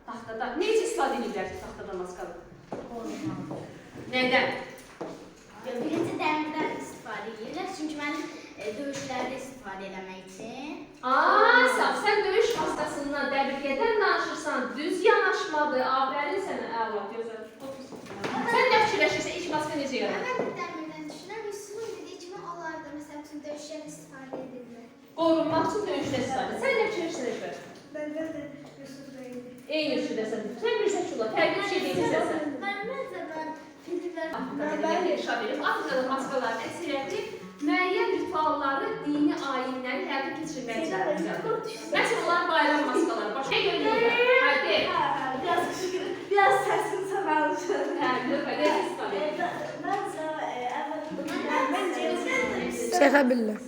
Taxtada. Necə istifadə edirlər ki, taxtada maskalı? Nədən? Birinci dəmirdən istifadə edirlər, çünki mənim döyüşlərdə istifadə eləmək üçün. Sağ, sən döyüş maskasından dəbilqədən danışırsan, düz yanaşmadır, afərin sənə, əla, gözəl. Sən nə fikirləşirsən, ilk maska necə yarar? Mən də dəmirdən düşünürəm, Yusufun dediyi kimi onlar da məsəl üçün döyüşlərdə istifadə edirlər. Qorunmaq üçün döyüşdə istifadə. Sən nə fikirləşirsən Eşbər? Məndə də Yusuf deyil. Eyni fikirdəsən. Sən bir seçular, fərqli bir şey deyirsən. Məncə mən filmlər... Mən irşad edib, Afrikada maskaların əksəriyyəti müəyyən ritualları, dini ayinləri həyata keçirməyə çalışırlar. Məsələn, onlar bayram maskaları, başqa görürlər. Haydi. Biraz səsin səməlmişəm. Necə istifadə edir? Şeyha billah.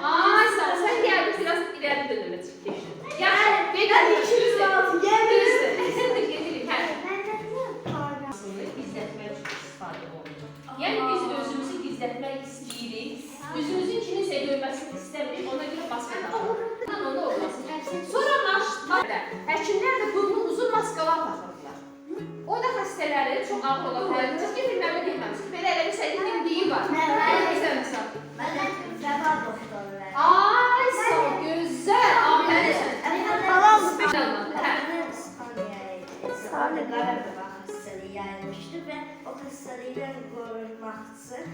Ay sağ ol, sən gəldin, biraz iləri dönəmə keçdin. Yaxşı, qeydət düzdür. Gedirik, hə. Gizlətmək üçün istifadə olunur. Yəni biz özümüzü gizlətmək istəyirik, üzümüzün kiminsə görməsini istəmirik, ona görə maska taxırıq. Onda olmasın. Sonra həkimlər də burnu uzun maskalar taxırdılar. O da xəstələri çox ağır olan həyatınız ki, bilməmi deyilməmişsiniz. Belə elə bir sədin dimdiyi var. Ay sağ ol, gözəl. Afərin sən. Yayılmıştı ve o hastalıktan korunmak için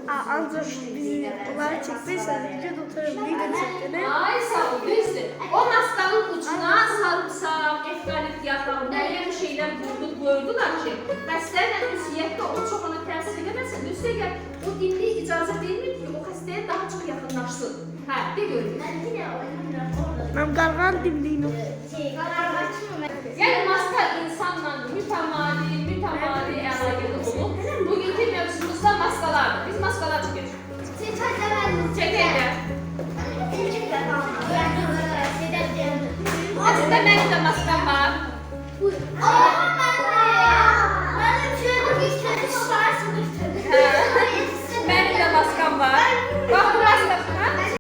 Ancak biz onları çekmezseniz video tutarım. Video çektiğini. Ay sağ ol, düzdür. O maskanın ucuna sarımsaq, efkalipt yaprağı, müəyyən bir şeydən vurduq, qoydular ki, xəstəyə ünsiyyətdə o çox ona təsir edəməsin. Üstəgəl o dinli icazə vermir ki, o xəstəyə daha çox yaxınlaşsın. Hə, de görürük. Ben qarğan dimdiyim. Yəni maska insanla mütəmadi əlaqəli olub. Bugünkü mövzumuzda maskalardır. Biz maskalar çəkəcəyik. Çəkək də. Aslında mənim də maskam var.